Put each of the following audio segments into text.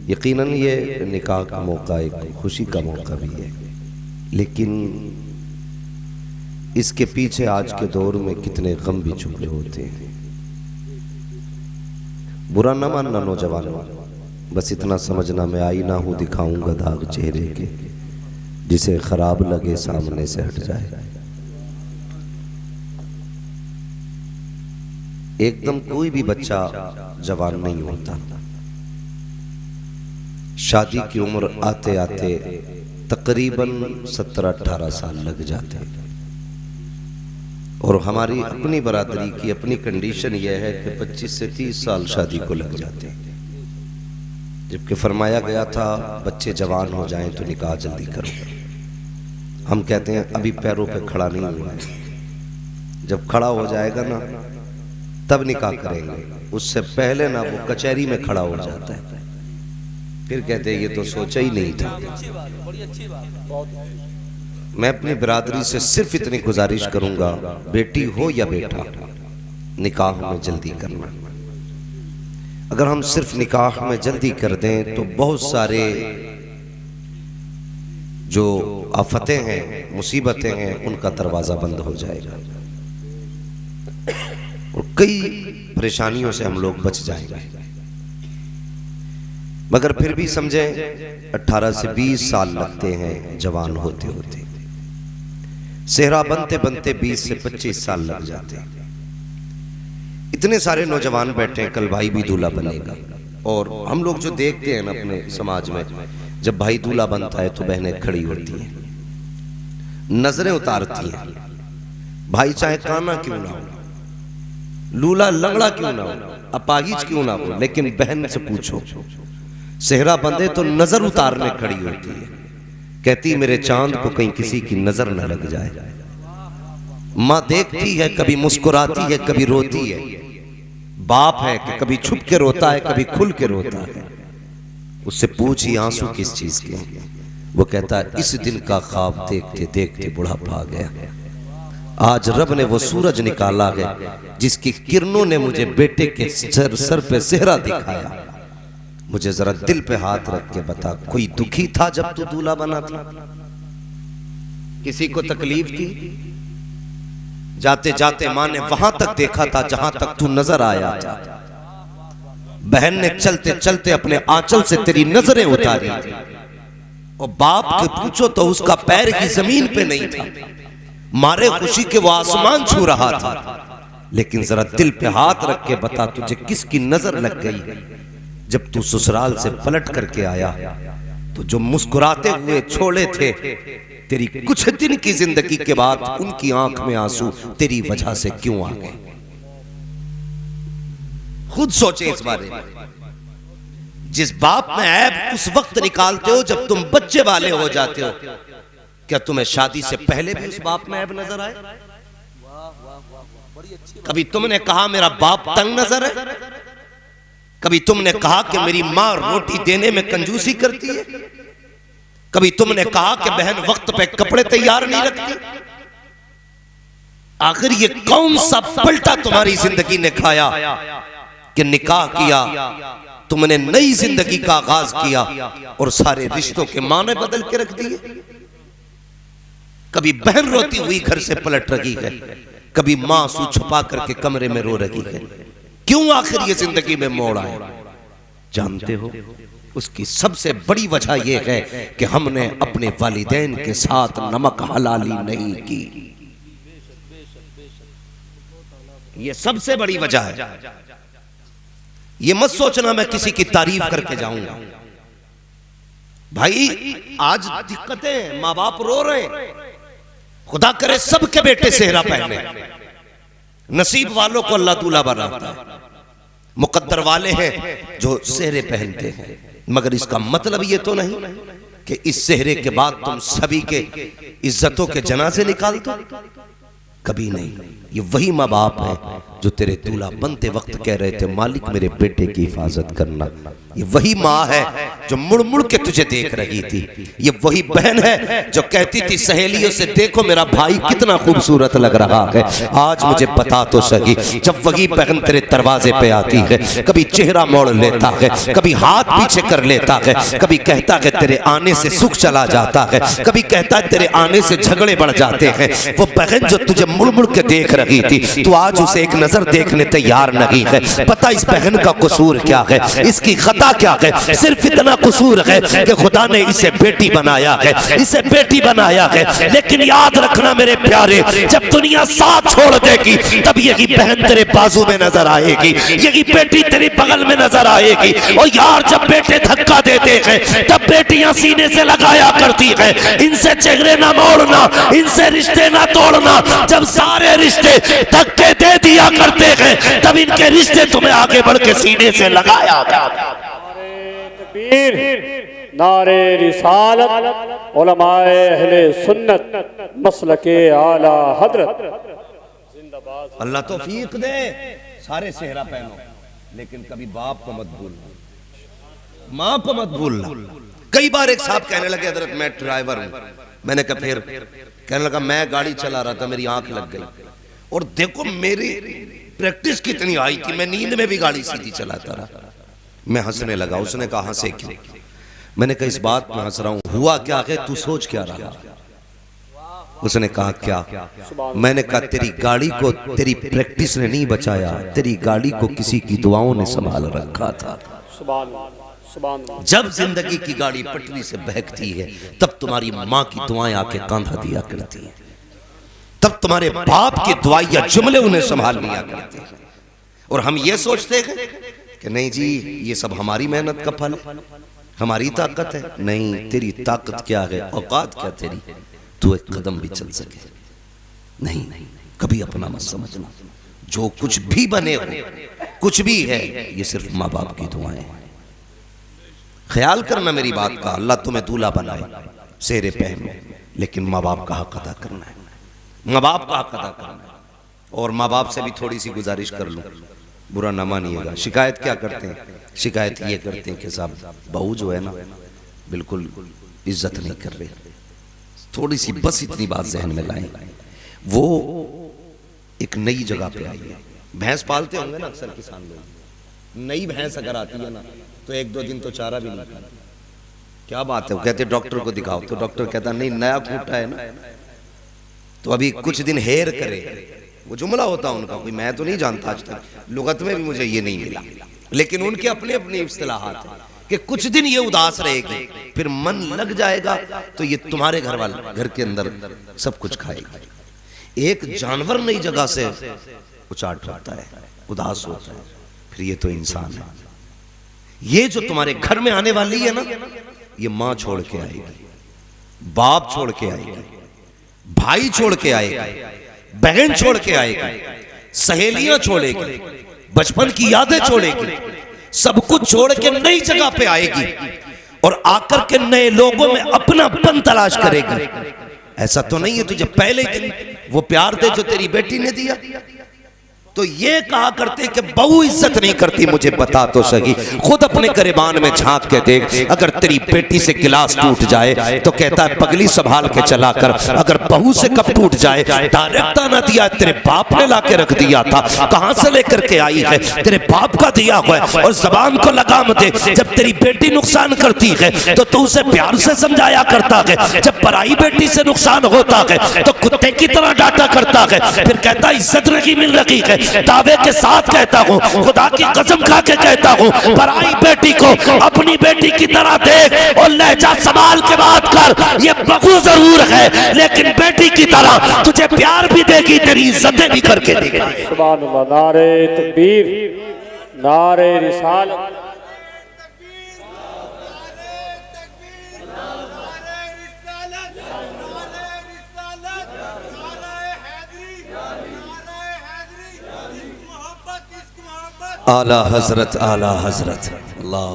यकीनन ये निकाह का मौका एक खुशी का मौका भी है, लेकिन इसके पीछे आज के दौर में कितने गम भी छुपे होते हैं। बुरा न मानना नौजवानों, बस इतना समझना मैं आईना हूं दिखाऊंगा दाग चेहरे के, जिसे खराब लगे सामने से हट जाए। एकदम कोई भी बच्चा जवान नहीं होता। शादी की उम्र आते आते तकरीबन 17-18 साल लग जाते हैं। और हमारी अपनी बरादरी की अपनी कंडीशन यह है कि 25 से 30 साल शादी को लग जाते हैं, जबकि फरमाया गया था बच्चे जवान हो जाएं तो निकाह जल्दी करो। हम कहते हैं अभी पैरों पे खड़ा नहीं हुआ है, जब खड़ा हो जाएगा ना तब निकाह करेंगे, उससे पहले ना वो कचहरी में खड़ा हो जाता है, फिर कहते हैं ये तो सोचा ही नहीं था। मैं अपनी बिरादरी से सिर्फ इतनी गुजारिश करूंगा, बेटी हो या बेटा, निकाह में जल्दी करना। अगर हम सिर्फ निकाह में जल्दी कर दें तो बहुत सारे जो आफतें हैं, मुसीबतें हैं, उनका दरवाजा बंद हो जाएगा और कई परेशानियों से हम लोग बच जाएंगे। मगर फिर भी समझें 18 से 20 साल लगते हैं जवान होते होते, सेहरा बनते बनते 20 से 25 साल लग जाते हैं। इतने सारे नौजवान बैठे हैं, कल भाई भी दूल्हा बनेगा। और हम लोग जो देखते हैं ना अपने समाज में, जब भाई दूल्हा बनता है तो बहनें खड़ी होती हैं, नजरें उतारती हैं। भाई चाहे काना क्यों ना हो, लूला लंगड़ा क्यों ना हो, अपाहिज क्यों ना हो, लेकिन बहन से पूछो, सेहरा बंधे तो नजर उतारने खड़ी होती है। कहती मेरे चांद को कहीं किसी की नजर न लग जाए। माँ देखती है, कभी मुस्कुराती है, कभी रोती है। बाप है कि कभी छुप के रोता है, कभी खुल के रोता है। उससे पूछी आंसू किस चीज के? वो कहता है इस दिन का ख्वाब देखते देखते बुढ़ापा आ गया। आज रब ने वो सूरज निकाला है जिसकी किरणों ने मुझे बेटे के सर पे सेहरा दिखाया। मुझे जरा दिल पे हाथ रख के बता, कोई दुखी था जब तू दूल्हा बना था? किसी को तकलीफ थी? जाते जाते माँ ने वहां तक देखा था जहां तक तू नजर आया था। बहन ने चलते चलते अपने आंचल से तेरी नजरें उतारी थी। और बाप के पूछो तो उसका पैर ही जमीन पे नहीं था, मारे खुशी के वो आसमान छू रहा था। लेकिन जरा दिल पे हाथ रख के बता, तुझे किसकी नजर लग गई जब तू ससुराल से पलट करके आया? तो जो मुस्कुराते हुए छोड़े थे, तेरी कुछ दिन की जिंदगी के बाद उनकी आंख में आंसू तेरी वजह से क्यों आ गए? खुद सोचे इस बारे में। जिस बाप में ऐब उस वक्त निकालते हो जब तुम बच्चे वाले हो जाते हो, क्या तुम्हें शादी से पहले भी उस बाप में ऐब नजर आए? कभी तुमने कहा मेरा बाप तंग नजर है? कभी तुमने कहा कि मेरी मां रोटी देने में कंजूसी करती है? कभी तुमने कहा कि बहन वक्त पे कपड़े तैयार नहीं रखती? आखिर ये कौन सा पलटा तुम्हारी जिंदगी ने खाया कि निकाह किया, तुमने नई जिंदगी का आगाज किया और सारे रिश्तों के माने बदल के रख दिए? कभी बहन रोती हुई घर से पलट रही है, कभी मां आंसू छुपा करके कमरे में रो रही है। क्यों आखिर ये जिंदगी में मोड़ आए? जानते हो, उसकी सबसे बड़ी वजह यह है कि हमने अपने वालिदैन के साथ नमक हलाली नहीं की। ये सबसे बड़ी वजह है। ये मत सोचना मैं किसी की तारीफ करके जाऊंगा। भाई आज दिक्कतें, माँ बाप रो रहे, खुदा करे सबके बेटे सेहरा पहने। नसीब वालों को अल्लाह दूल्हा बनाता है, मुकद्दर वाले हैं जो सेहरे पहनते हैं। मगर इसका मतलब ये तो नहीं कि इस सेहरे के बाद तुम सभी के इज्जतों के जनाजे निकाल दो। कभी नहीं। ये वही माँ बाप है जो तेरे दूल्हा बनते वक्त कह रहे थे मालिक मेरे बेटे की हिफाजत करना। ये वही माँ है जो मुड़ मुड़ के तुझे देख रही थी। ये वही बहन है जो कहती थी सहेलियों से, देखो मेरा भाई कितना खूबसूरत लग रहा है। आज मुझे बता तो सही, जब वही बहन तेरे दरवाजे पे आती है, कभी चेहरा मोड़ लेता है, कभी हाथ पीछे कर लेता है, कभी कहता है तेरे आने से सुख चला जाता है, कभी कहता है तेरे आने से झगड़े बढ़ जाते हैं। वो बहन जो तुझे मुड़ मुड़ के देख रही थी, तू आज उसे एक नजर देखने तैयार नहीं है। पता इस बहन का कसूर क्या है, इसकी खता क्या है? सिर्फ इतना कसूर है कि खुदा ने इसे बेटी बनाया है, इसे बेटी बनाया है। लेकिन याद रखना मेरे प्यारे, जब दुनिया साथ छोड़ देगी तब यही बहन तेरे बाजू में नजर आएगी, यही बेटी तेरे बगल में नजर आएगी। और यार जब बेटे धक्का देते हैं तब बेटियां सीने से लगाया करती है, इनसे चेहरे ना मोड़ना, इनसे रिश्ते ना तोड़ना। जब सारे रिश्ते धक्के दे दिया करते हैं तब इनके रिश्ते तुम्हें आगे बढ़ के सीने से लगाया। नारे रिसालत, उलमाए अहले सुन्नत, मसलके आला हजरत जिंदाबाद। अल्लाह तौफीक दे, सारे सेहरा पहनो, लेकिन कभी बाप को मत भूलना, माँ को मत भूलना। कई बार एक साहब कहने लगे हजरत मैं ड्राइवर हूं। मैंने कहा फिर? कहने लगा मैं गाड़ी चला रहा था, मेरी आंख लग गई और देखो मेरी प्रैक्टिस कितनी आई थी, मैं नींद में भी गाड़ी सीधी चलाता रहा। मैं हंसने लगा। उसने कहा हंसे क्यों? मैंने कहा इस बात में हंस रहा हूं, हुआ क्या है, तू सोच क्या रहा? उसने कहा क्या? मैंने कहा तेरी गाड़ी को तेरी प्रैक्टिस ने नहीं बचाया, तेरी गाड़ी को किसी की दुआओं ने संभाल रखा था। जब जिंदगी की गाड़ी पटरी से बहकती है तब तुम्हारी माँ की दुआएं आके कांधा दिया करती हैं, तब तुम्हारे बाप की दुआ या जुमले उन्हें संभाल लिया करते हैं। और हम ये सोचते हैं कि नहीं जी ये सब हमारी मेहनत का फल है, हमारी ताकत है। नहीं, तेरी ताकत क्या है, औकात क्या तेरी, तू एक कदम भी चल सके नहीं। कभी अपना मत समझना, जो कुछ भी बने हो, कुछ भी है, ये सिर्फ माँ बाप की दुआएं हैं। ख्याल करना मेरी बात का, अल्लाह तुम्हें दूल्हा बनाए, सेहरे पहनो, लेकिन माँ बाप का हक अदा करना है, माँ बाप का हक अदा करना है। और माँ बाप से भी थोड़ी सी गुजारिश कर लूं, बुरा ना मानिएगा। शिकायत क्या करते हैं? शिकायत ये करते हैं कि साहब बहू जो है ना बिल्कुल इज्जत नहीं कर रही। थोड़ी सी बस इतनी बात जहन में लाएं, वो एक नई जगह पे आई है। भैंस पालते होंगे ना अक्सर किसान लोग, नई भैंस अगर आती है ना तो एक दो दिन तो चारा भी नहीं खाना। क्या बात है? वो कहते डॉक्टर को दिखाओ, तो डॉक्टर कहता नहीं नया खूंटा है ना, तो अभी कुछ दिन हेर करे। वो जुमला होता उनका, कोई मैं तो नहीं जानता, आज तक लुगत में भी मुझे ये नहीं मिला, लेकिन उनके अपने अपने इस्तिलाहात हैं कि कुछ दिन ये उदास रहेगी, फिर मन लग जाएगा तो ये तुम्हारे घर वाले घर के अंदर सब कुछ खाएगा। एक जानवर नई जगह से उचाट होता है, उदास होता है, फिर ये तो इंसान है। ये जो तुम्हारे घर में आने वाली है ना, ये माँ छोड़ के आएगी, बाप छोड़ के आएगी, भाई छोड़ के आएगी, बहन छोड़ के आएगी, सहेलियां छोड़ेगी, बचपन की यादें छोड़ेगी, सब कुछ छोड़ के नई जगह पे आएगी और आकर के नए लोगों में अपनापन तलाश करेगी। ऐसा तो नहीं है तुझे पहले दिन वो प्यार दे जो तेरी बेटी ने दिया। तो ये कहा करते कि बहू इज्जत नहीं करती, मुझे बता तो सही, खुद अपने गिरबान में झांक के देख। अगर तेरी बेटी से गिलास टूट जाए तो कहता है पगली संभाल के चला कर। अगर बहू से कप टूट जाए, डायरेक्ट ताना दिया तेरे बाप ने ला के रख दिया था, कहां से लेकर के आई है, तेरे बाप का दिया हुआ है। और जबान को लगाम दे, जब तेरी बेटी नुकसान करती है तो तू उसे प्यार से समझाया करता है, जब पराई बेटी से नुकसान होता है तो कुत्ते की तरह डांटा करता है, फिर कहता इज्जत नहीं मिल रही है। दावे के साथ कहता हूँ, खुदा की कसम खा के कहता हूँ, पराई बेटी को अपनी बेटी की तरह देख और लहजा संभाल के बात कर। ये बहू जरूर है लेकिन बेटी की तरह तुझे प्यार भी देगी, तेरी इज्जतें भी करके देगी। सुभान अल्लाह। नारे तकबीर, नारे रिसालत। आला हजरत, आला हजरत। अल्लाह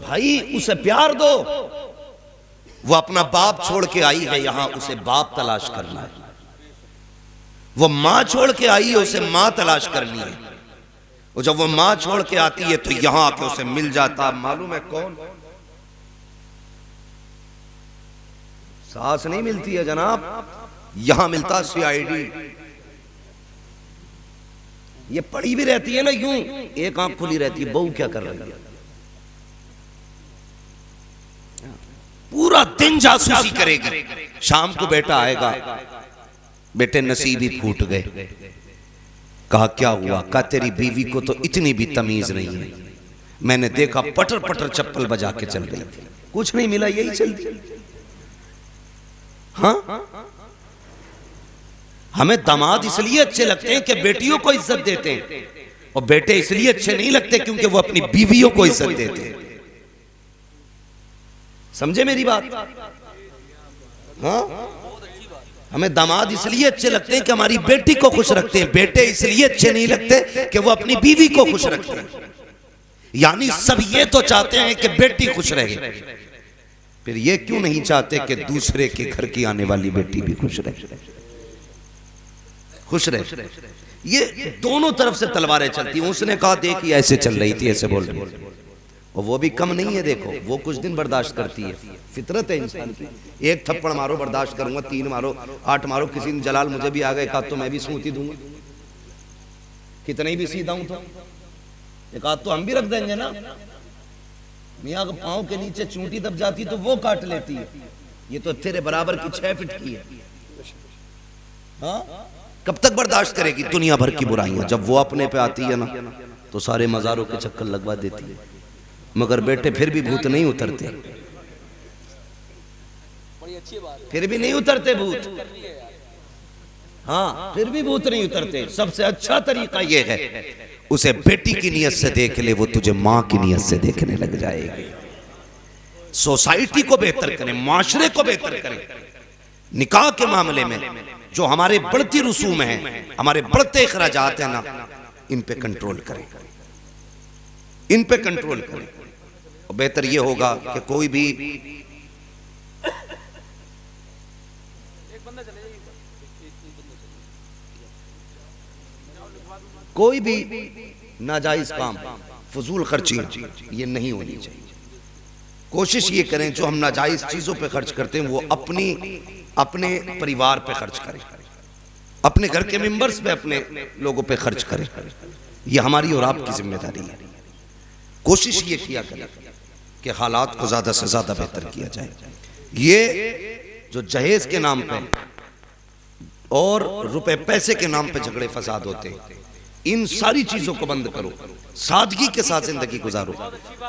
भाई उसे प्यार दो, वो अपना बाप छोड़ के आई है यहां, उसे बाप तलाश करना है। वो मां छोड़ के आई है, उसे मां तलाश करनी है। और जब वो मां छोड़ के आती है तो यहां आके उसे मिल जाता, मालूम है कौन? सास नहीं मिलती है जनाब, यहां मिलता सीआईडी। ये पड़ी भी रहती है ना यूं, एक आंख खुली रहती है, बहू क्या कर रही है, पूरा दिन जासूसी करेगी। शाम को बेटा आएगा, बेटे नसीब ही फूट गए। कहा क्या हुआ? कहा तेरी बीवी को तो इतनी भी तमीज नहीं है, मैंने देखा पटर पटर चप्पल बजा के चल रही थी, कुछ नहीं मिला, यही चलती। हाँ, हमें दामाद इसलिए अच्छे लगते हैं कि बेटियों को इज्जत देते हैं, और बेटे इसलिए अच्छे नहीं लगते क्योंकि वो अपनी बीवियों को इज्जत देते हैं। समझे मेरी बात? हाँ, हमें दामाद इसलिए अच्छे लगते हैं कि हमारी बेटी को खुश रखते हैं, बेटे इसलिए अच्छे नहीं लगते कि वो अपनी बीवी को खुश रखते हैं। यानी सब ये तो चाहते हैं कि बेटी खुश रहे, फिर ये क्यों नहीं चाहते कि दूसरे के घर की आने वाली बेटी भी खुश रहे, खुश रहे। ये दोनों तरफ से तलवारें चलती। उसने कहा देखिए ऐसे चल रही थी, ऐसे बोल रही, और वो भी कम नहीं है, देखो वो कुछ दिन बर्दाश्त करती है, फितरत है इंसान की। एक थप्पड़ मारो बर्दाश्त करूंगा, 3 मारो, 8 मारो, किसी दिन जलाल मुझे भी आ गए, कहा तो मैं भी सूती दूंगा, कितने भी सीधा हूं तो एक आध तो हम भी रख देंगे ना। मियाँ के पांव के नीचे चूंटी दब जाती तो वो काट लेती है, ये तो तेरे बराबर की 6 फीट की है। हाँ, कब तक बर्दाश्त करेगी दुनिया भर की बुराइयां? जब वो अपने पे आती है ना तो सारे मजारों के चक्कर लगवा देती है, मगर बेटे फिर भी भूत नहीं उतरते, फिर भी नहीं उतरते भूत। हाँ, फिर भी भूत नहीं उतरते। सबसे अच्छा तरीका यह है, उसे बेटी की नियत से देख ले, वो तुझे मां की नियत से देखने लग जाएगी। सोसाइटी को बेहतर करें, माशरे को बेहतर करें। निकाह के मामले में जो हमारे बढ़ती रसूम हैं, हमारे बढ़ते अखराजात हैं ना, इन पे कंट्रोल करें, इन पे कंट्रोल करें। और बेहतर ये होगा कि कोई भी नाजायज काम, फजूल खर्ची ये नहीं होनी चाहिए। कोशिश ये करें जो हम नाजायज चीजों पे खर्च करते हैं वो अपने परिवार पे खर्च करें, अपने घर के मेंबर्स पे, अपने लोगों पे खर्च करें। ये हमारी और आपकी जिम्मेदारी है। कोशिश ये किया करें कि हालात को ज्यादा से ज्यादा बेहतर किया जाए। ये जो जहेज के नाम पे और रुपए पैसे के नाम पे झगड़े फसाद होते हैं, इन सारी चीजों को बंद करो, सादगी के साथ जिंदगी गुजारो।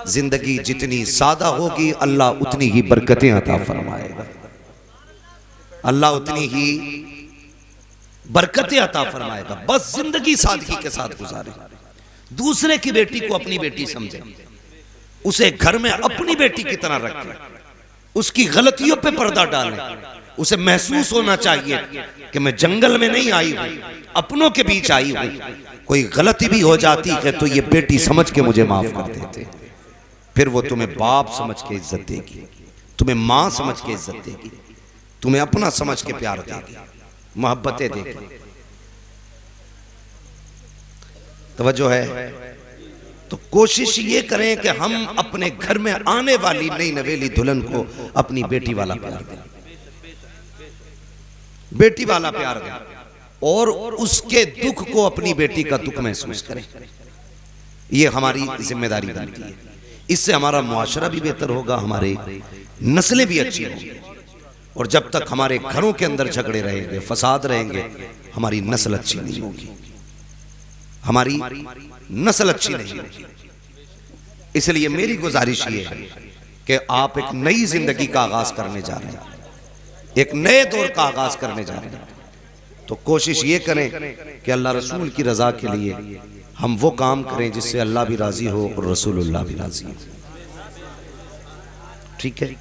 जिंदगी जितनी सादा होगी अल्लाह उतनी ही बरकतें अता फरमाएगा, अल्लाह उतनी ही बरकतें अता फरमाएगा। बस जिंदगी सादगी के साथ गुजारे। दूसरे की बेटी को अपनी बेटी समझे, उसे घर में अपनी बेटी की तरह रखें, उसकी गलतियों पे पर्दा डालें। उसे महसूस होना चाहिए कि मैं जंगल में नहीं आई हूं, अपनों के बीच आई हूं। कोई गलती भी हो जाती है तो ये बेटी समझ के मुझे माफ कर देते, फिर वो तुम्हें बाप समझ के इज्जत देगी, तुम्हें मां समझ के इज्जत देगी, तुम्हें अपना समझ के प्यार देगी, मोहब्बतें देगी। तवज्जो है? तो कोशिश ये करें कि हम अपने घर में आने वाली नई नवेली दुल्हन को अपनी बेटी वाला प्यार दें, बेटी वाला प्यार दें, और उसके दुख को अपनी बेटी का दुख महसूस करें। ये हमारी जिम्मेदारी बनती है। इससे हमारा मुआशरा भी बेहतर होगा, हमारे नस्लें भी अच्छी होंगी। और जब तक हमारे घरों के अंदर झगड़े रहेंगे, फसाद रहेंगे, हमारी नस्ल अच्छी नहीं होगी, हमारी नस्ल अच्छी नहीं होगी। इसलिए मेरी गुजारिश ये है कि आप एक नई जिंदगी का आगाज करने जा रहे हैं, एक नए दौर का आगाज करने जा रहे हैं, तो कोशिश ये करें कि अल्लाह रसूल की रजा के लिए हम वो काम करें जिससे अल्लाह भी राजी हो और रसूलुल्लाह भी राजी हो। ठीक है,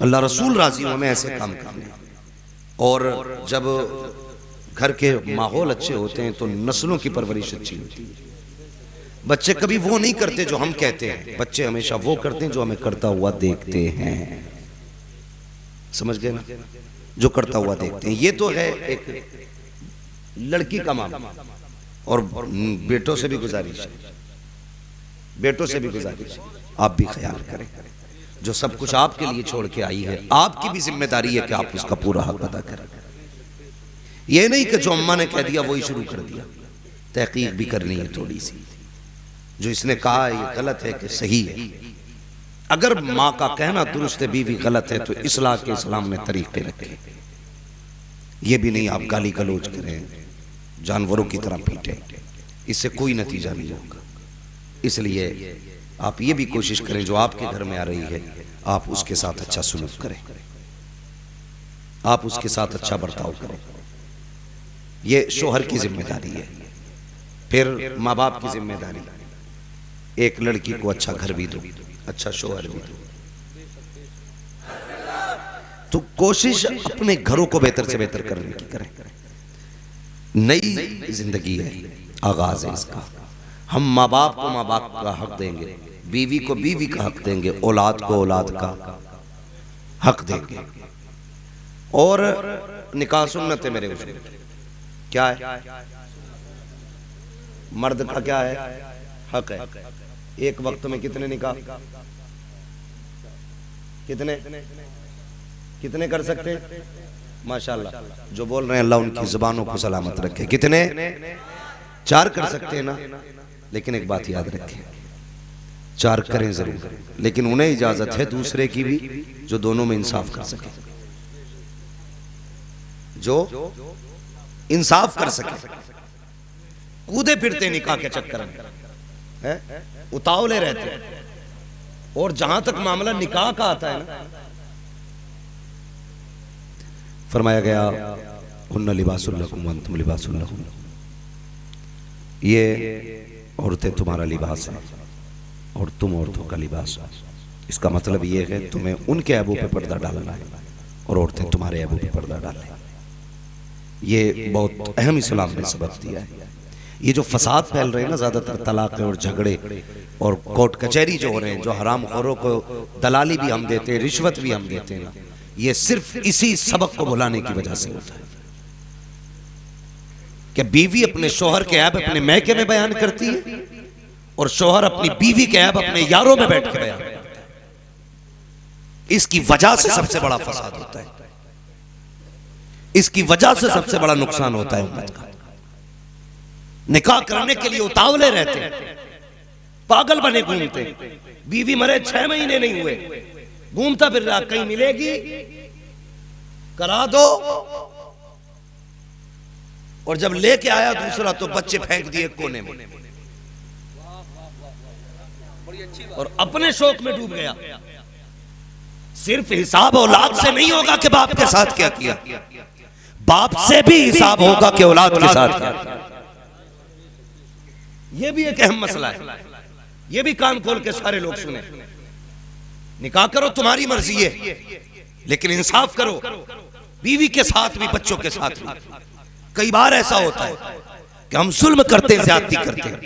अल्लाह रसूल राजी हो, हमें ऐसे काम करने। और जब घर के माहौल अच्छे होते हैं तो नस्लों की परवरिश अच्छी होती है। बच्चे कभी वो नहीं करते जो हम कहते हैं, बच्चे हमेशा वो करते हैं जो हमें करता हुआ देखते हैं। समझ गए ना? जो करता हुआ देखते हैं। ये तो है एक लड़की का मामला। और बेटों से भी गुजारिश है बेटों से भी गुजारिश, आप भी ख्याल करें। जो सब कुछ आपके लिए छोड़ के आई है, आपकी भी जिम्मेदारी है कि आप उसका पूरा हक अदा करें। ये नहीं कि जो अम्मा ने कह दिया वही शुरू कर दिया, तहकीक भी करनी है थोड़ी सी। जो इसने कहा ये गलत है कि सही है। अगर माँ का कहना दुरुस्त है, बीवी गलत है, तो इस्लाह के इस्लाम ने तरीके रखे। ये भी नहीं आप गाली गलौज करें, जानवरों की तरह पीटें, इससे कोई नतीजा नहीं होगा। इसलिए आप ये भी कोशिश करें, जो आपके घर में आ रही है आप उसके साथ अच्छा सलूक करें, आप उसके साथ अच्छा बर्ताव करें। ये शोहर की जिम्मेदारी है। फिर माँ बाप की जिम्मेदारी, एक लड़की को अच्छा घर भी दो, अच्छा शोहर भी दो। तो कोशिश अपने घरों को बेहतर से बेहतर करने की करें। नई जिंदगी है, आगाज है इसका। हम माँ बाप को माँ बाप का हक देंगे, बीवी को बीवी का हक देंगे, औलाद को औलाद का हक देंगे। और निकाह सुन्नत है मेरे उसमें क्या है, मर्द का क्या है, हक है। एक वक्त में कितने निकाह, कितने कितने कर सकते हैं? माशाल्लाह जो बोल रहे हैं अल्लाह उनकी जुबानों को सलामत रखे। कितने? 4 कर सकते हैं ना। लेकिन एक बात याद रखें, 4 करें जरूर, लेकिन उन्हें इजाजत है दूसरे की भी जो दोनों में इंसाफ कर सके, जो इंसाफ कर सके। कूदे फिरते निकाह के चक्कर में है, उतावले रहते हैं। और जहां तक मामला निकाह का आता है ना, फरमाया गया हुन्ना लिबासुल लकुम व अंतुम लिबासुल लहुम, ये औरतें तुम्हारा लिबास है और तुम औरतों का लिबास है। इसका मतलब ये है तुम्हें उनके ऐबों पे पर्दा डालना है और औरतें तुम्हारे ऐबों पे पर्दा डालें। ये बहुत अहम इस्लाम ने सबक दिया है। ये जो फसाद फैल रहे हैं ना, ज्यादातर तलाक और झगड़े और कोर्ट कचहरी जो हो रहे हैं, जो हराम खोरों को दलाली भी हम देते हैं, रिश्वत भी हम देते हैं ना, ये सिर्फ इसी सबक को भुलाने की वजह से होता है कि बीवी अपने शोहर के ऐब अपने मैके में बयान करती है और शोहर अपनी बीवी के ऐब अपने यारों में बैठ के बयान करता है। इसकी वजह से सबसे बड़ा फसाद होता है, इसकी वजह से सबसे बड़ा नुकसान होता है उम्मत का। निकाह करने के लिए उतावले रहते हैं, पागल बने घूमते। बीवी मरे 6 महीने नहीं हुए, घूमता फिर रहा, कहीं मिलेगी करा दो, और जब लेके आया दूसरा तो बच्चे फेंक दिए कोने में और अपने शौक में डूब गया। सिर्फ हिसाब औलाद से नहीं होगा कि बाप के साथ क्या किया, बाप से भी हिसाब होगा कि औलाद के साथ क्या किया। यह भी एक अहम मसला है, यह भी कान खोल के सारे लोग सुने। निकाह करो तुम्हारी मर्जी है, लेकिन इंसाफ करो, बीवी के साथ भी बच्चों के साथ भी। कई बार ऐसा होता है कि हम जुल्म करते हैं, ज्यादती करते हैं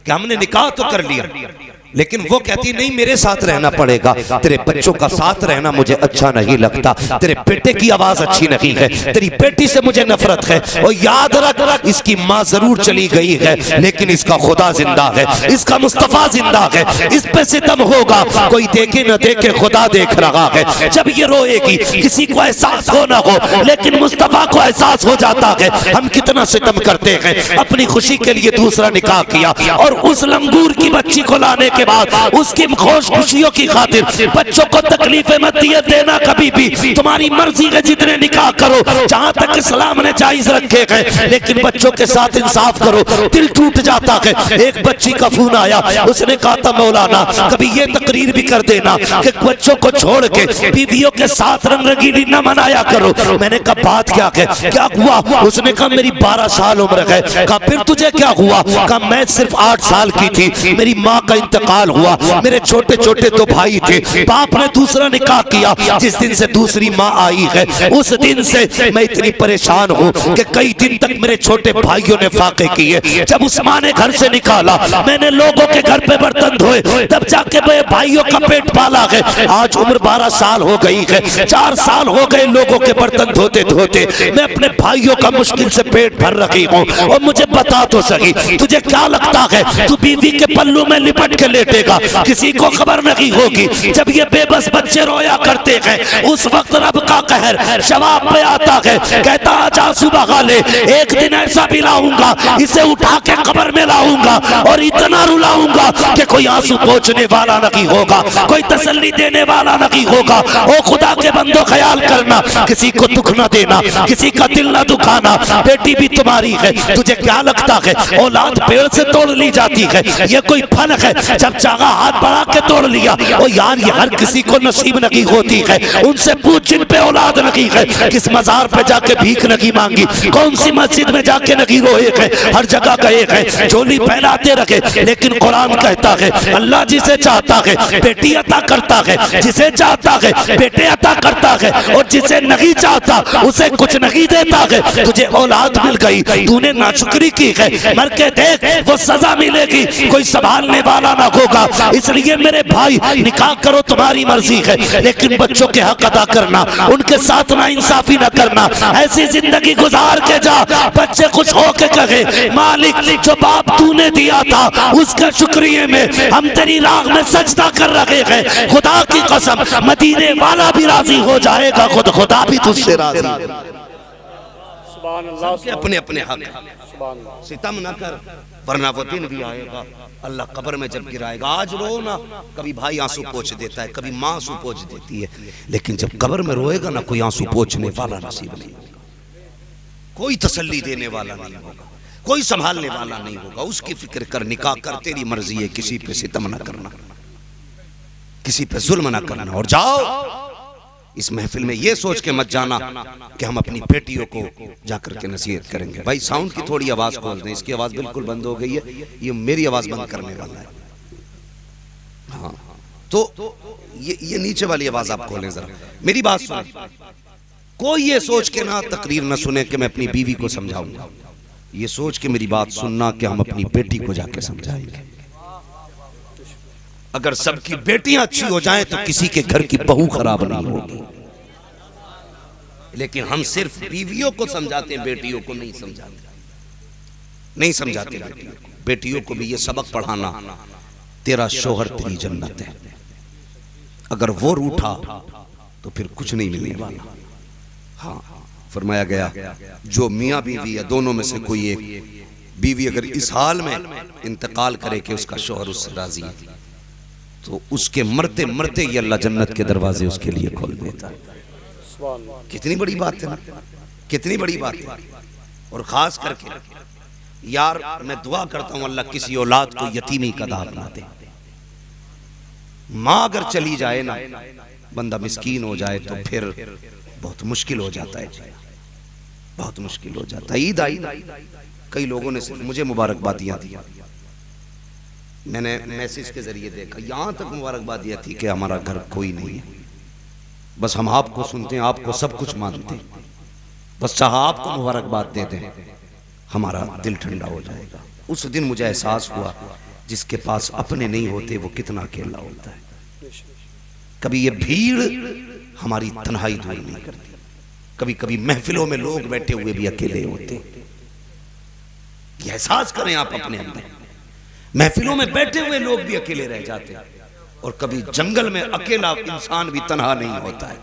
कि हमने निकाह तो कर लिया, लेकिन वो कहती नहीं मेरे साथ रहना पड़ेगा, तेरे बच्चों का साथ रहना मुझे अच्छा नहीं लगता, तेरे बेटे की आवाज अच्छी नहीं है, तेरी बेटी से मुझे नफरत है। और याद रख इसकी माँ जरूर चली गई है, लेकिन इसका खुदा जिंदा है, इसका मुस्तफा जिंदा है, इस पे सितम होगा, कोई देखे न देखे खुदा देख रहा है। जब ये रोएगी किसी को एहसास हो ना हो, लेकिन मुस्तफा को एहसास हो जाता है हम कितना सितम करते हैं। अपनी खुशी के लिए दूसरा निकाह किया और उस लंगूर की बच्ची को लाने के बाद उसकी खुश खुशियों की खातिर बच्चों को तकलीफें मत दिए देना कभी भी। तुम्हारी मर्जी के जितने निकाह करो, जहां तक इस्लाम ने जायज रखे हैं, लेकिन बच्चों के साथ इंसाफ करो। दिल टूट जाता है। एक बच्ची का फोन आया, उसने कहा था मौलाना कभी ये तकरीर भी कर देना कि बच्चों को छोड़ के बीवियों के साथ रंग रंगीली न मनाया करो। मैंने कहा बात क्या है, क्या हुआ? उसने कहा मेरी 12 साल उम्र है। कहा फिर तुझे क्या हुआ? कहा मैं सिर्फ 8 साल की थी, मेरी माँ का इंतकाल हुआ, मेरे छोटे छोटे 2 भाई थे, बाप ने दूसरा निकाह किया। जिस दिन से दूसरी माँ आई है उस दिन से मैं इतनी परेशान हूँ कि कई दिन तक मेरे छोटे भाइयों ने फाके किए। जब उस माँ ने घर से निकाला, मैंने लोगों के घर पे बर्तन धोए, तब जाके मेरे भाइयों का पेट पाला है। आज उम्र 12 साल हो गई है, 4 साल हो गए लोगों के बर्तन धोते धोते, मैं अपने भाइयों का मुश्किल से पेट भर रही हूँ। और मुझे बता तो सही, तुझे क्या लगता है तू बीवी के पल्लू में लिपट के लेटेगा, किसी को खबर नहीं होगी। जब ये बेबस बच्चे रोया करते हैं उस वक्त रब का कहर शवाब पे आता है, कहता आजा सुबह ले, एक दिन ऐसा भी लाऊंगा इसे उठा के कब्र में लाऊंगा और इतना रुलाऊंगा कि कोई आंसू पोंछने वाला नहीं होगा, कोई तसल्ली देने वाला नहीं होगा। ओ खुदा के बंदो ख्याल करना, किसी को दुख न देना, किसी का दिल न दुखाना। बेटी भी तुम्हारी है, तुझे क्या लगता है औलाद पेड़ से तोड़ ली जाती है? ये कोई फल है, जब चाहा हाथ बढ़ा के तोड़ लिया। ओ यार ये हर किसी को नसीब नहीं होती है। उनसे पूछ जिन पे औलाद नहीं है, किस मजार पे जाके भीख नहीं मांगी, कौन सी मस्जिद में जाके नहीं रोए है, हर जगह गए हैं, झोली फैलाते रखे। लेकिन कुरान कहता है अल्लाह जिसे चाहता है बेटी अता करता है, जिसे चाहता है बेटे अता करता है, और जिसे नहीं चाहता उसे कुछ नहीं देता है। तुझे औलाद मिल गई, तूने नाशुक्री की है, मर के देख वो सजा मिलेगी, कोई संभालने वाला ना होगा। इसलिए मेरे भाई निकाह करो, तुम्हारी मर्जी है, लेकिन बच्चों के हक अदा करना, उनके साथ ना इंसाफी ना करना। ऐसी जिंदगी गुजार के जा बच्चे खुश होके कहे मालिक जो बाप तूने दिया था उसके शुक्रिया में हम तेरी राह में सजदा कर रहे हैं। खुदा की कसम मदीने वाला भी राजी हो जाएगा, खुद खुदा भी तुझसे राजी। सबके अपने अपने हक, सितम ना कर वरना वो दिन भी आएगा अल्लाह कब्र में जब गिराएगा। आज रो ना, कभी भाई आंसू पोंछ देता है, कभी माँ आंसू पोंछ देती है, लेकिन जब कब्र में रोएगा ना कोई आंसू पोंछने वाला नसीब नहीं होगा, कोई तसल्ली देने वाला नहीं होगा, कोई संभालने वाला नहीं होगा। उसकी फिक्र कर, निकाह कर, तेरी मर्जी है, किसी पे सितम ना करना, किसी पे जुल्म ना करना। और जाओ इस महफिल में ये सोच के मत जाना कि हम अपनी बेटियों को जाकर के नसीहत करेंगे। भाई साउंड की थोड़ी आवाज खोल दें, इसकी आवाज बिल्कुल बंद हो गई है, ये मेरी आवाज बंद करने वाला है। हाँ तो ये नीचे वाली आवाज आप खोलें जरा, मेरी बात सुने। कोई ये सोच के ना तकरीर ना सुने कि मैं अपनी बीवी को समझाऊंगा, ये सोच के मेरी बात सुनना कि हम अपनी बेटी को जाके समझाएंगे। अगर सबकी बेटियां अच्छी हो जाएं तो किसी के घर की बहू खराब नहीं होगी, लेकिन हम सिर्फ बीवियों को समझाते हैं, बेटियों को नहीं समझाते, नहीं समझाते बेटियों को। बेटियों को भी ये सबक पढ़ाना, तेरा शोहर तेरी जन्नत है, अगर वो रूठा तो फिर कुछ नहीं मिलने वाला। हाँ फरमाया गया जो मियाँ बीवी है दोनों में से कोई एक बीवी अगर इस हाल में इंतकाल करे कि उसका शोहर उससे राजी है तो उसके मरते मरते ये अल्लाह जन्नत के दरवाजे उसके लिए खोल देता है। कितनी बड़ी बात है ना, कितनी बड़ी बात है। और खास करके यार मैं दुआ करता हूं अल्लाह किसी औलाद को यतीमी का दाग ना दे। माँ अगर चली जाए ना, बंदा मिस्कीन हो जाए तो फिर बहुत मुश्किल हो जाता है, बहुत मुश्किल हो जाता है। ईद आई, कई लोगों ने मुझे मुबारकबादियां दी, मैंने मैसेज के जरिए देखा, यहां तक मुबारकबादियां थी कि हमारा घर कोई नहीं है, बस हम आपको सुनते हैं, आपको सब कुछ मानते हैं, बस चाह आपको मुबारकबाद दे दें हमारा दिल ठंडा हो जाएगा। उस दिन मुझे एहसास हुआ जिसके पास अपने नहीं होते वो कितना अकेला होता है। कभी ये भीड़ हमारी तन्हाई दूर नहीं करती, कभी कभी महफिलों में लोग बैठे हुए भी अकेले होते, ये एहसास करें आप अपने अंदर। महफिलों में बैठे हुए लोग भी अकेले रह जाते हैं, और कभी जंगल में अकेला इंसान भी तन्हा नहीं होता है,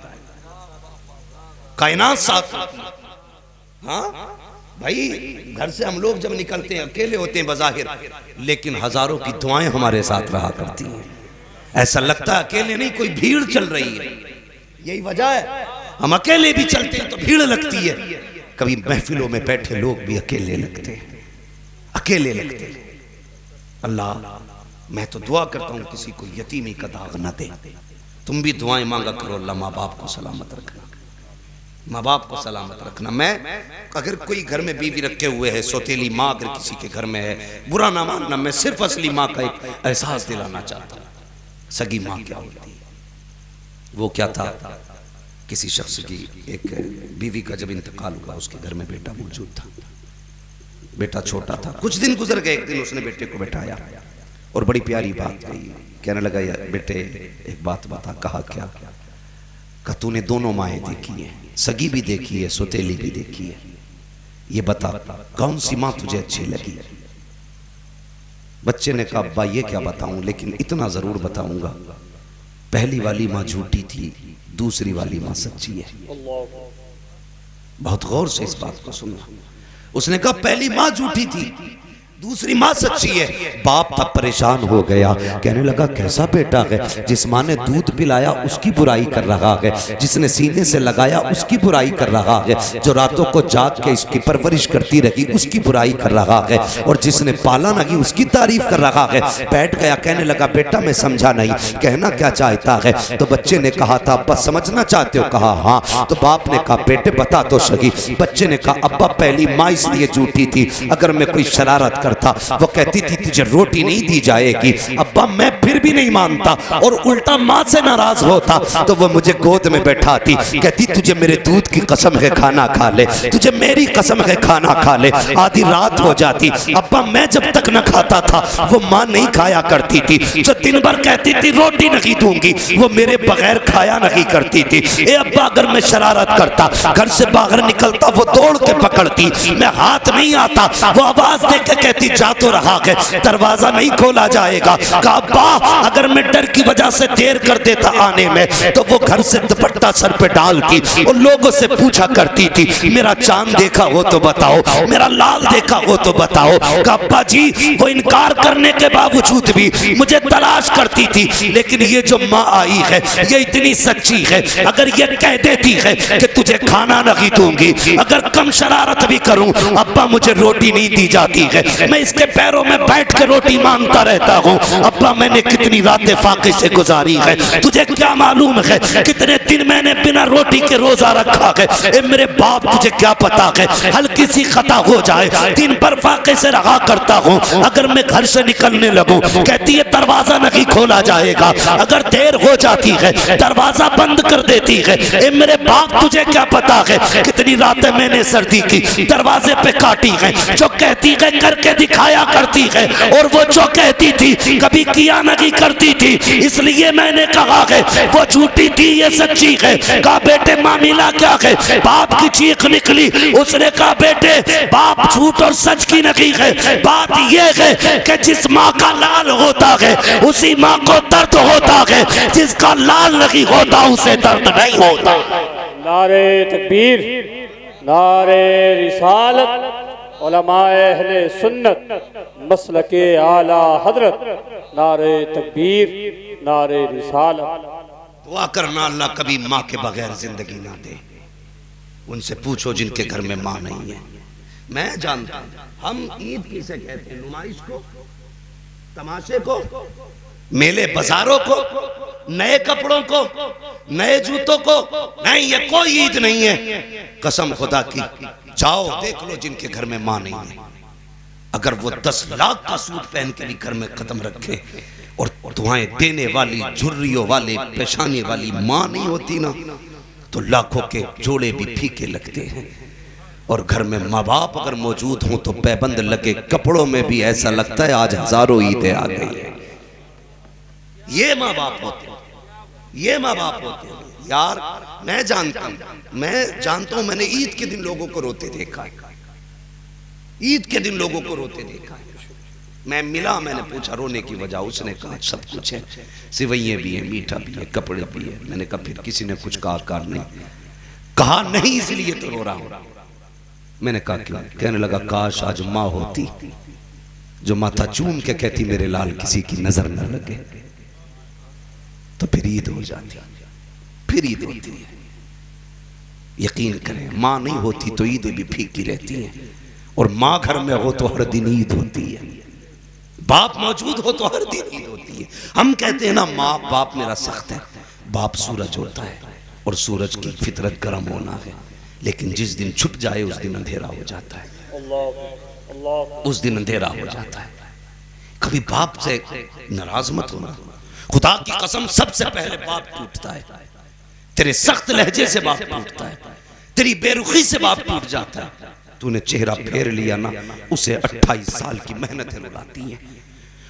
कायनात साथ होती है। हाँ भाई घर से हम लोग जब निकलते हैं अकेले होते हैं बज़ाहिर, लेकिन हजारों की दुआएं हमारे साथ रहा करती हैं। ऐसा लगता है अकेले नहीं, कोई भीड़ चल रही है। यही वजह है हम अकेले भी चलते हैं तो भीड़ लगती है, कभी महफिलों में बैठे लोग भी अकेले लगते हैं, अकेले लगते हैं। अल्लाह मैं तो दुआ करता हूँ किसी को यतीमी का दाग न दे। तुम भी दुआएं मांगा करो, अल्लाह माँ बाप को सलामत रखना, माँ बाप को सलामत रखना। मैं अगर कोई घर में बीवी रखे हुए है, सौतेली माँ अगर किसी के घर में है, बुरा ना मानना, मैं सिर्फ असली माँ का एक एहसास दिलाना चाहता हूँ। सगी माँ क्या होती है, वो क्या था, किसी शख्स की एक बीवी का जब इंतकाल हुआ उसके घर में बेटा मौजूद था, बेटा छोटा था, कुछ दिन गुजर गए, एक दिन उसने बेटे को बैठाया और बड़ी प्यारी बात कही, कहने लगा यार बेटे एक बात बता। कहा क्या? कहा तूने दोनों माएँ देखी है, सगी भी देखी है, सौतेली भी देखी है, ये बता कौन सी माँ तुझे अच्छी लगी? बच्चे ने कहा अब्बा ये क्या बताऊं, लेकिन इतना जरूर बताऊंगा, पहली वाली माँ झूठी थी, दूसरी वाली माँ सच्ची है। बहुत गौर से इस बात को सुनना। उसने कहा पहली माँ झूठी थी, दूसरी माँ सच्ची है। बाप तब परेशान हो गया, कहने लगा कैसा बेटा है, जिस माँ ने दूध पिलाया उसकी बुराई कर रहा है, जिसने सीने से लगाया उसकी बुराई कर रहा है, जो रातों को जाग के इसकी परवरिश करती रही उसकी बुराई कर रहा है, और जिसने पाला नहीं उसकी तारीफ कर रहा है। बैठ गया, कहने लगा बेटा मैं समझा नहीं, कहना क्या चाहता है? तो बच्चे ने कहा था अब्बा समझना चाहते हो? कहा हाँ। तो बाप ने कहा बेटे बता तो सही। बच्चे ने कहा अब्बा पहली माँ इसलिए झूठी थी, अगर मैं कोई शरारत था वो कहती थी तुझे रोटी नहीं दी जाएगी, अब्बा मैं फिर भी नहीं मानता, और उल्टा माँ से नाराज होता तो वो मुझे गोद में बैठाती, कहती तुझे मेरे दूध की कसम है खाना खा ले, तुझे मेरी कसम है खाना खा ले। आधी रात हो जाती, अब्बा मैं जब तक न खाता था वो माँ नहीं खाया करती थी, जो दिन भर कहती थी रोटी नहीं दूंगी वो मेरे बगैर खाया नहीं करती थी। ए अब्बा अगर मैं शरारत करता, घर से बाहर निकलता, वो दौड़ के पकड़ती, मैं हाथ नहीं आता, वो आवाज दे के कहती जा तो रहा है, दरवाजा नहीं खोला जाएगा। कहा अब्बा अगर मैं डर की वजह से देर कर देता आने में, तो वो घर से दुपट्टा सर पे डालती और लोगों से पूछा करती थी मेरा चांद देखा हो तो बताओ, मेरा लाल देखा हो तो बताओ। कहा अब्बा जी वो इनकार करने के बावजूद भी मुझे तलाश करती थी, लेकिन ये जो माँ आई है ये इतनी सच्ची है, अगर ये कह देती है कि तुझे खाना नहीं दूंगी, अगर कम शरारत भी करूं अब्बा मुझे रोटी नहीं दी जाती है, मैं इसके पैरों में बैठ के रोटी मांगता रहता हूँ। अब्बा मैंने कितनी रातें फाके से गुजारी है, तुझे क्या मालूम है कितने दिन मैंने बिना रोटी के रोजा रखा है। ए मेरे बाप तुझे क्या पता है, हल्की सी खता हो जाए दिन पर फाके से रहा करता हूँ, अगर मैं घर से निकलने लगूं कहती है दरवाजा नहीं खोला जाएगा, अगर देर हो जाती है दरवाजा बंद कर देती है। ए मेरे बाप तुझे क्या पता है कितनी रातें मैंने सर्दी की दरवाजे पे काटी है, जो कहती है करके दिखाया करती है, और वो जो कहती थी कभी किया नहीं करती थी, इसलिए मैंने कहा है वो झूठी थी ये सच्ची है। कहा बेटे मामला क्या है? बाप की चीख निकली, उसने कहा बेटे बाप झूठ और सच की नहीं है, बात ये है कि जिस माँ का लाल होता है उसी माँ को दर्द होता है, जिसका लाल नहीं होता उसे दर्द नहीं होता। नारे तकबीर, नारे रिसालत, उलमाए अहले सुन्नत मसलके आला हजरत, नारे तकबीर, नारे रिसालत। दुआ करना अल्लाह कभी माँ के बगैर जिंदगी ना दे। उनसे पूछो जिनके घर में माँ नहीं है। मैं जानता हूं हम ईद किसे कहते हैं? नुमाइश को, तमाशे को, मेले बाजारों को, नए कपड़ों को, नए जूतों को? नहीं, ये कोई ईद नहीं है। कसम खुदा की, जाओ देख लो जिनके घर में माँ नहीं है, अगर वो 10 लाख का सूट पहन के भी घर में कदम रखे और दुआएं देने वाली, झुर्रियों वाले, पेशाने वाली माँ नहीं होती ना, तो लाखों के जोड़े भी फीके लगते हैं। और घर में माँ बाप अगर मौजूद हों तो पैबंद लगे कपड़ों में भी ऐसा लगता है आज हजारों ईदें आ गई है। ये माँ बाप होते हैं, ये माँ बाप होते हैं यार। मैं जानता हूं, मैंने ईद के दिन लोगों को रोते देखा है, ईद के दिन लोगों को रोते देखा है। मैं मिला, मैंने पूछा रोने की वजह, उसने कहा सब कुछ है, सिवैये भी है, मीठा भी है, कपड़े भी है। मैंने कहा फिर किसी ने कुछ कहा नहीं? कहा नहीं इसलिए तो रो रहा हूं। मैंने कहा क्यों? कहने लगा काश आज माँ होती जो माथा चूम के कहती मेरे लाल किसी की नजर न लगे, तो फिर ईद हो जाती, फिर ईद होती है। यकीन करें माँ नहीं होती तो ईदें भी फीकी रहती हैं, और माँ घर में हो तो हर दिन ईद होती है, बाप मौजूद हो तो हर दिन ईद होती है। हम कहते हैं ना माँ बाप मेरा सख्त है, बाप सूरज होता है और सूरज की फितरत गर्म होना है, लेकिन जिस दिन छुप जाए उस दिन अंधेरा हो जाता है, उस दिन अंधेरा हो जाता है। कभी बाप से नाराज मत होना, खुदा की कसम सबसे पहले बाप टूटता है, तेरे सख्त लहजे से बाप टूटता है, तेरी बेरुखी से बाप टूट जाता है। तूने चेहरा फेर लिया ना, उसे 28 साल की मेहनतें रुलाती हैं,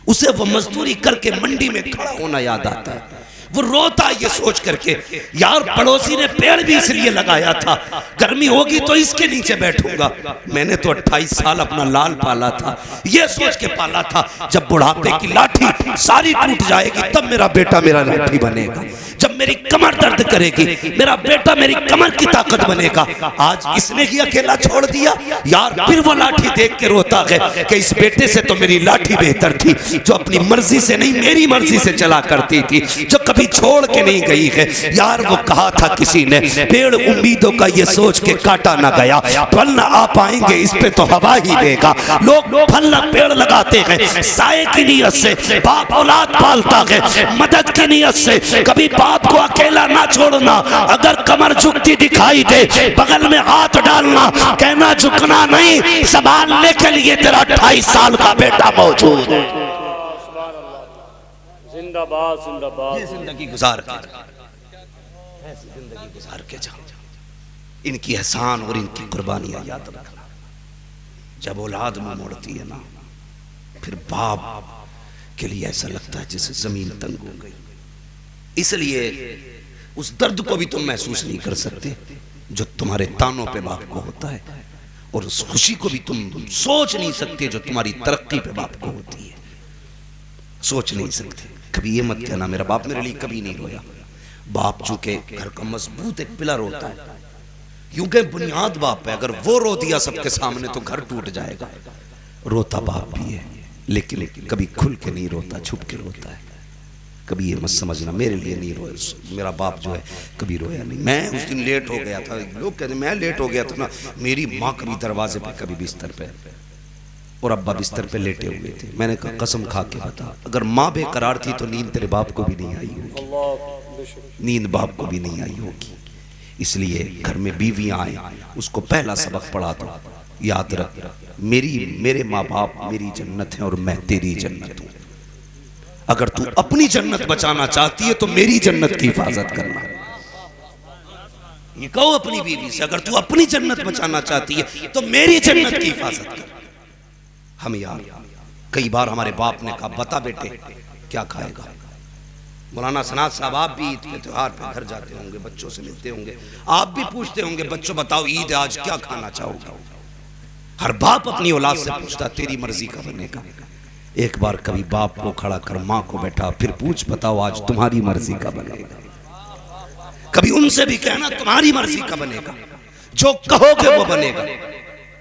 उसे वो मजदूरी करके मंडी में खड़ा होना याद आता है, वो रोता ये सोच करके यार पड़ोसी ने पेड़ भी इसलिए लगाया था, गर्मी होगी तो इसके नीचे बैठूंगा। मैंने तो 28 साल अपना लाल पाला था, ये सोच के पाला था जब बुढ़ापे की लाठी सारी टूट जाएगी तब मेरा बेटा मेरा लाठी बनेगा, जब मेरी कमर दर्द करेगी मेरा बेटा मेरी कमर की ताकत बनेगा। आज इसने ही अकेला छोड़ दिया यार। फिर वो लाठी देख के रोता है कि इस बेटे से तो मेरी लाठी बेहतर थी, जो अपनी मर्जी से नहीं मेरी मर्जी से चला करती थी, जो कभी छोड़ के नहीं गई है यार। वो कहा था किसी ने, पेड़ उम्मीदों का ये सोच के काटा ना गया, फल ना आ पाएंगे इस पे तो हवा ही देगा। लोग फल ना पेड़ लगाते हैं साए की नीयत से, बाप औलाद पालता है मदद की नीयत से। कभी बाप को अकेला ना छोड़ना, अगर कमर झुकती दिखाई दे बगल में हाथ डालना, कहना झुकना नहीं, संभालने के लिए तेरा 28 साल का बेटा मौजूद है। जिंदाबाद जिंदाबाद। ये जिंदगी गुजार के जाओ, इनकी एहसान और इनकी कुर्बानियां याद रखना। जब औलाद मुंह मोड़ती है ना, फिर बाप के लिए ऐसा लगता है जैसे जमीन तंग हो गई। इसलिए उस दर्द को भी तुम महसूस नहीं कर सकते जो तुम्हारे तानों पे बाप को होता है, और उस खुशी को भी तुम सोच नहीं सकते जो तुम्हारी तरक्की पे बाप को होती है। सोच नहीं सकते। कभी ये मत कहना मेरा बाप मेरे लिए कभी नहीं रोया। बाप चूंकि घर का मजबूत एक पिलर होता है, क्योंकि बुनियाद बाप है, अगर वो रो दिया सबके सामने तो घर टूट जाएगा। रोता बाप भी है, लेकिन कभी खुल के नहीं रोता, छुप के रोता है। कभी ये मत समझना मेरे लिए नहीं रोया, मेरा बाप जो है कभी रोया नहीं। मैं उस दिन लेट हो गया था, लोग कहते मैं लेट हो गया था ना, मेरी माँ कभी दरवाजे पे कभी बिस्तर पे और अब्बा बिस्तर पे लेटे हुए थे। मैंने कहा कसम खा के बता, अगर माँ बेकरार थी तो नींद तेरे बाप को भी नहीं आई होगी, नींद बाप को भी नहीं आई होगी। इसलिए घर में बीवियां आए, उसको पहला सबक पढ़ा दो, याद रख मेरे माँ बाप मेरी जन्नत है और मैं तेरी जन्नत हूँ। अगर तू अपनी जन्नत बचाना चाहती है तो मेरी जन्नत की हिफाजत करना। ये कहो अपनी बीवी से, अगर तू अपनी जन्नत बचाना चाहती है तो मेरी जन्नत की हिफाजत कर। हम यार कई बार हमारे बाप ने कहा बता बेटे क्या खाएगा। मौलाना सनात साहब आप भी ईद के त्योहार पे घर जाते होंगे, बच्चों से मिलते होंगे, आप भी पूछते होंगे बच्चों बताओ ईद आज क्या खाना चाहोगे। हर बाप अपनी औलाद से पूछता तेरी मर्जी का बनेगा। एक बार कभी बाप को खड़ा कर माँ को बैठा, फिर पूछ बताओ आज तुम्हारी मर्जी का बनेगा। कभी उनसे भी कहना तुम्हारी मर्जी का बनेगा, जो कहोगे वो बनेगा।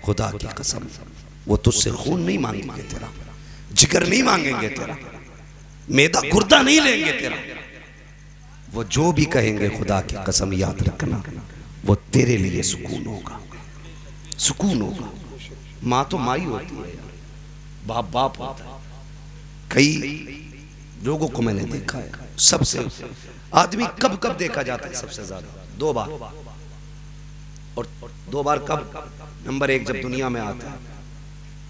खुदा की कसम वो तुझसे खून नहीं मांगेंगे तेरा, जिगर नहीं मांगेंगे तेरा, मैदा गुर्दा नहीं लेंगे तेरा। वो जो भी कहेंगे खुदा की कसम याद रखना वो तेरे लिए सुकून होगा, सुकून होगा। माँ तो माँ ही होती है, बाप बाप होता है। कई लोगों को मैंने देखा है, सबसे आदमी कब कब देखा जाता है सबसे ज्यादा? 2 बार। और 2 बार कब? नंबर 1 जब दुनिया में आता है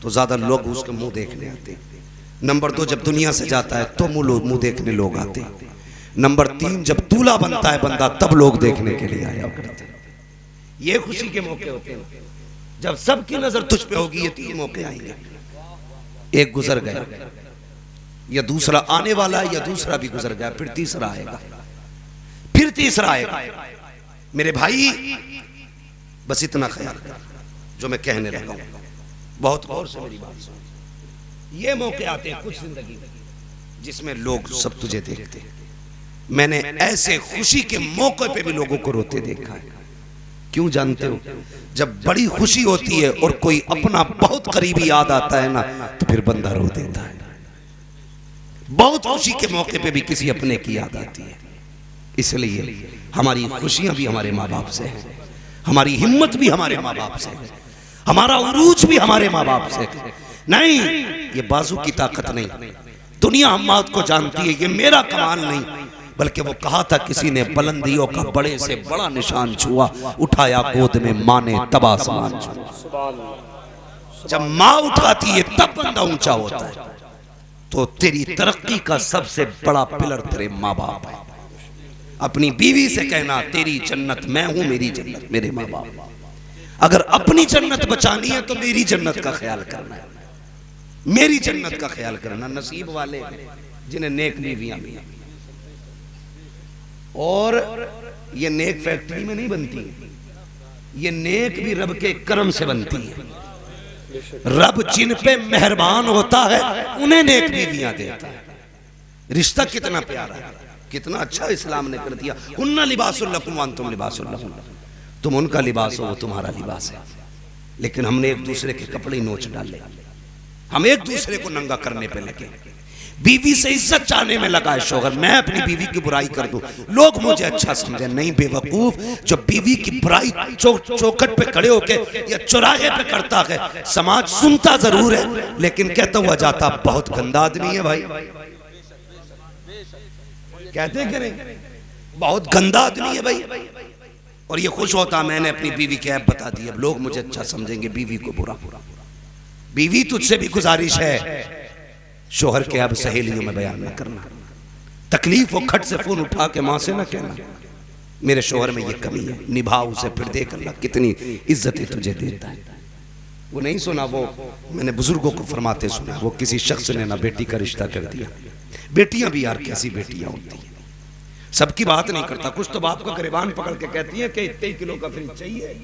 तो ज्यादा लोग उसके मुंह देखने आते हैं। नंबर 2 जब दुनिया से जाता है तो मुंह देखने लोग आते हैं। नंबर 3 जब दूल्हा बनता है बंदा तब लोग देखने के लिए आया करते हैं। ये खुशी के मौके होते हैं जब सबकी नजर तुझ पे होगी। ये 3 मौके आएंगे, एक गुजर गया, या दूसरा आने वाला है, या दूसरा भी गुजर गया, फिर तीसरा आएगा, फिर तीसरा आएगा। मेरे भाई बस इतना ख्याल कर जो मैं कहने लगा हूं, बहुत गौर से मेरी बात सुन। ये मौके आते हैं कुछ जिंदगी में जिसमें लोग सब तुझे देखते हैं। मैंने ऐसे खुशी के मौके पे भी लोगों को रोते देखा है। क्यों जानते हो? जब बड़ी खुशी होती है और कोई अपना बहुत करीबी याद आता है ना तो फिर बंदा रो देता है। बहुत खुशी के मौके पे भी किसी अपने की याद आती है। इसलिए हमारी खुशियां भी हमारे माँ बाप से है, हमारी हिम्मत भी हमारे माँ बाप से है, हमारा उरूज भी हमारे माँ बाप से है। नहीं, ये बाजू की ताकत नहीं, दुनिया हम बात को जानती है, ये मेरा कमाल नहीं, बल्कि वो कहा था किसी ने बुलंदियों का बड़े से बड़ा निशान छुआ, उठाया गोद में माँ ने तब आसमान छुआ। जब माँ उठाती है तब बंदा ऊंचा होता है। तो तेरी तरक्की का सबसे बड़ा पिलर तेरे माँ बाप है। अपनी बीवी से कहना तेरी जन्नत मैं हूं, मेरी जन्नत मेरे माँ बाप। अगर अपनी जन्नत बचानी है तो मेरी जन्नत का ख्याल करना है, मेरी जन्नत का ख्याल करना। नसीब वाले जिन्हें नेक बीवियां भी, और ये नेक फैक्ट्री में नहीं बनती, ये नेक भी रब के करम से बनती है। रब जिन पे मेहरबान होता है उन्हें नेक बीवियां देता है। रिश्ता कितना प्यारा है, कितना अच्छा इस्लाम ने कर दिया। उन्ना लिबासुल लकुम व अंतुम लिबासुल लहुम, तुम उनका लिबास हो वो तुम्हारा लिबास है। लेकिन हमने एक दूसरे के कपड़े नोच डाले, हम एक दूसरे को नंगा करने पे लगे। बीवी से इज्जत चाहने में लगा है शोहर, मैं अपनी बीवी की बुराई कर दूं, लोग मुझे अच्छा समझे। नहीं बेवकूफ, जो बीवी की बुराई चौखट पे खड़े होके या चौराहे पे करता है, समाज सुनता जरूर है लेकिन कहता हुआ जाता बहुत गंदा आदमी है भाई। कहते करें बहुत गंदा आदमी है भाई, और ये खुश होता मैंने अपनी बीवी की ऐप बता दी, अब लोग मुझे अच्छा समझेंगे, बीवी को बुरा। बीवी तुझसे भी गुजारिश है शोहर के अब सहेलियों में बयान न करना। तकलीफ हो खट से फोन उठा के मां से ना कहना मेरे शोहर में ये कमी है, निभा उसे, फिर देख अल्लाह कितनी इज्जतें तुझे देता है। वो नहीं सुना, वो मैंने बुजुर्गों को फरमाते सुना, वो किसी शख्स ने ना बेटी का रिश्ता कर दिया। बेटियां भी यार कैसी बेटियां होती हैं, सबकी बात नहीं करता। कुछ तो बाप का गिरबान पकड़ के कहती है कि इतने किलो का फ्रिज चाहिए।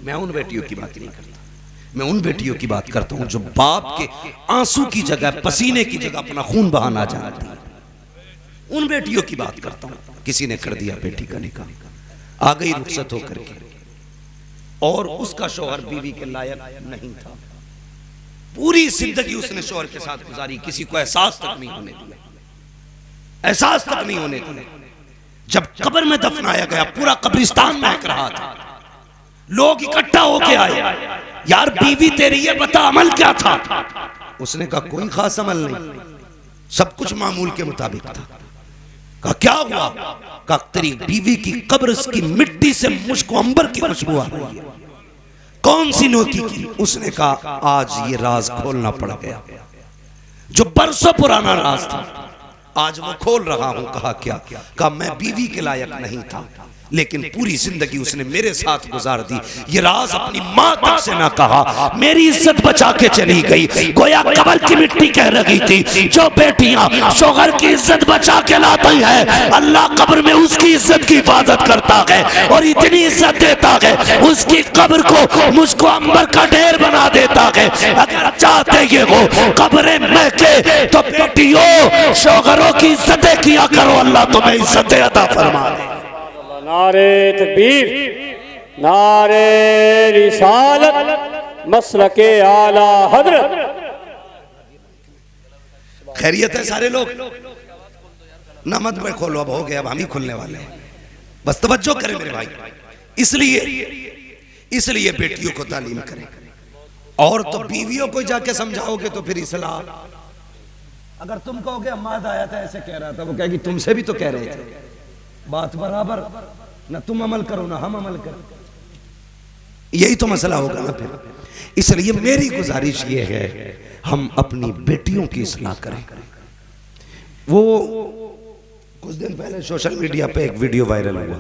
मैं उन बेटियों की बात नहीं करता, मैं उन बेटियों की बात करता हूं जो बाप के आंसू की जगह, पसीने की जगह अपना खून बहाना चाहती है। उन बेटियों की बात करता हूं। किसी ने कर दिया बेटी का निकाह, आ गई रुखसत होकर के, और उसका शौहर बीवी के लायक नहीं था। पूरी जिंदगी उसने शौहर के साथ गुजारी, किसी को एहसास तक नहीं होने दिया, एहसास तक नहीं होने दिया। जब कब्र में दफनाया गया, पूरा कब्रिस्तान महक रहा था, लोग इकट्ठा होके आए, यार बीवी तेरी ये बता अमल क्या था? उसने कहा कोई खास अमल नहीं, सब कुछ मामूल के मुताबिक था। कहा क्या हुआ? कहा तेरी बीवी की कब्र की मिट्टी से मुझको अंबर की खुशबू आ रही है। कौन सी नोकी की? उसने कहा आज ये राज खोलना पड़ गया, जो बरसों पुराना राज था आज वो खोल रहा हूं। कहा क्या? कहा मैं बीवी के लायक नहीं था, लेकिन पूरी जिंदगी उसने मेरे साथ गुजार दी। ये राज अपनी मां तक से ना कहा, मेरी इज्जत बचा के चली गई। गोया कब्र की मिट्टी कह रही थी, जो बेटियां शौहर की इज्जत बचा के लाती है, अल्लाह कब्र में उसकी इज्जत की हिफाजत करता है और इतनी इज्जत देता है, उसकी कब्र को मुझको अंबर का ढेर बना देता है। अगर चाहते ये हो कब्रें महके तो बेटियों शौहरों की इज्जतें किया करो, अल्लाह तुम्हें इज्जतें अता फरमा दे। नारे तकबीर, नारे रिसालत, मसलके आला हजरत। खैरियत है सारे लोग? ना मत में खोलो, अब हो गया, अब हम ही खुलने वाले हैं, बस तवज्जो करें मेरे भाई। इसलिए बेटियों को तालीम करें। और तो बीवियों को जाके समझाओगे तो फिर इस्लाह, अगर तुम कहोगे अम्माद आया था ऐसे कह रहा था, वो कहेगी तुमसे भी तो कह रहे थे, बात बराबर, ना तुम अमल करो ना हम अमल करो, यही तो मसला होगा ना फिर। इसलिए मेरी गुजारिश ये है हम अपनी बेटियों की इस्लाह करें। वो कुछ दिन पहले सोशल मीडिया पे एक वीडियो वायरल हुआ,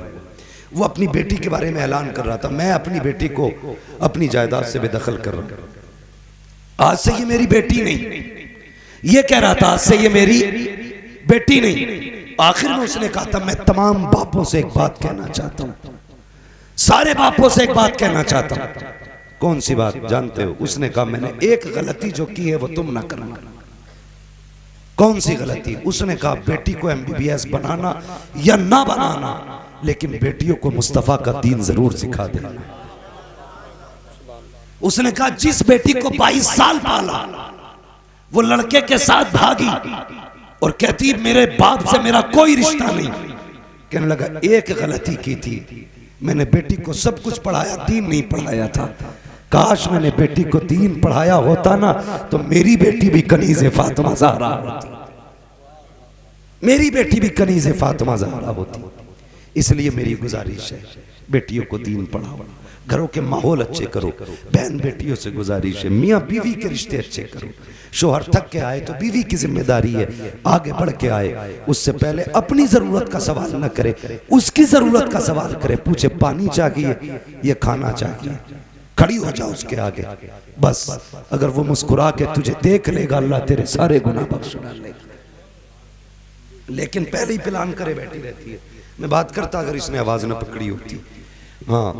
वो अपनी बेटी के बारे में ऐलान कर रहा था, मैं अपनी बेटी को अपनी जायदाद से बेदखल कर रहा हूं, आज से ये मेरी बेटी नहीं, ये कह रहा था आज से ये मेरी बेटी नहीं। आखिर में उसने कहा था मैं तमाम बापों से एक बात कहना चाहता हूं, सारे बापों से एक बात कहना चाहता हूं। कौन सी बात जानते हो? उसने कहा मैंने एक गलती जो की है वो तुम ना करना। कौन सी गलती? उसने कहा बेटी को MBBS बनाना या ना बनाना, लेकिन बेटियों को मुस्तफा का दीन जरूर सिखा देना। उसने कहा जिस बेटी को 22 साल पाला वो लड़के के साथ भागी और कहती मेरे बाप से मेरा कोई रिश्ता नहीं। कहने लगा एक गलती की थी, मैंने बेटी को सब कुछ पढ़ाया, दीन नहीं पढ़ाया था। काश मैंने बेटी को दीन पढ़ाया होता ना तो मेरी बेटी भी कनीज़े फातिमा ज़हरा होती, मेरी बेटी भी कनीज़े फातिमा ज़हरा होती। इसलिए मेरी गुजारिश है बेटियों को दीन पढ़ाओ, घरों के माहौल अच्छे करो। बहन बेटियों से गुजारिश है मियाँ बीवी के रिश्ते अच्छे करो। शोहर थक के आए तो बीवी की जिम्मेदारी है आगे बढ़ के आए, उससे पहले अपनी जरूरत का सवाल न करे, उसकी जरूरत का सवाल करे, पूछे पानी चाहिए ये खाना चाहिए, खड़ी हो जाओ उसके आगे। बस अगर वो मुस्कुरा के तुझे देख लेगा अल्लाह तेरे सारे गुनाह बख्श डालेगा। लेकिन पहले ही प्लान करे बैठी रहती है। मैं बात करता अगर इसने आवाज ना पकड़ी होती। हाँ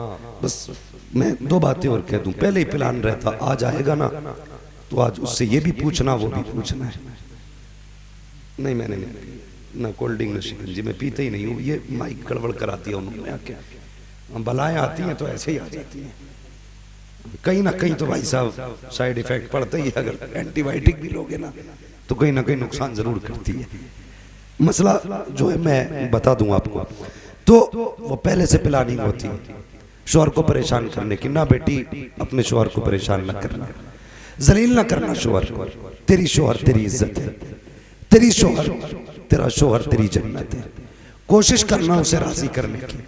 बस मैं दो बातें और कह दूं, पहले ही प्लान रहता आज आएगा ना तो आज उससे ये भी पूछना वो भी पूछना है। नहीं मैंने ना कोल्ड ड्रिंक ना शिकंजी मैं पीते ही नहीं हूँ। ये माइक गड़बड़ कराती है उन्होंने आके, बलाएं आती हैं तो ऐसे ही आ जाती हैं। कहीं ना कहीं तो भाई साहब साइड इफेक्ट पड़ता ही है। अगर एंटीबायोटिक भी लोगे ना तो कहीं ना कहीं नुकसान जरूर करती है। मसला जो है मैं बता दूं आपको, तो वो पहले से प्लानिंग होती है शोहर को परेशान करने की। ना बेटी अपने शोहर को परेशान ना करना, जलील ना करना शोहर को। तेरी शोहर तेरी इज्जत है, तेरी शोहर तेरा शोहर तेरी जन्नत है। कोशिश करना उसे राजी करने की।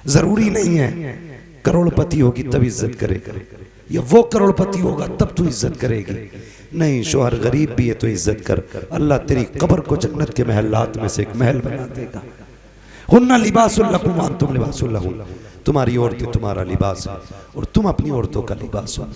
जरूरी नहीं है करोड़पति होगी तब इज्जत करेगा या वो करोड़पति होगा तब तू इज्जत करेगी। नहीं, शोहर गरीब भी है तो इज्जत कर। अल्लाह तेरी कब्र को जन्नत के महलात में से एक महल बना देगा। हुन्ना लिबासुल लकुम व अंतुम लिबासुल लहुन। तुम्हारी औरतें तुम्हारा लिबास है और तुम अपनी औरतों का लिबास हो।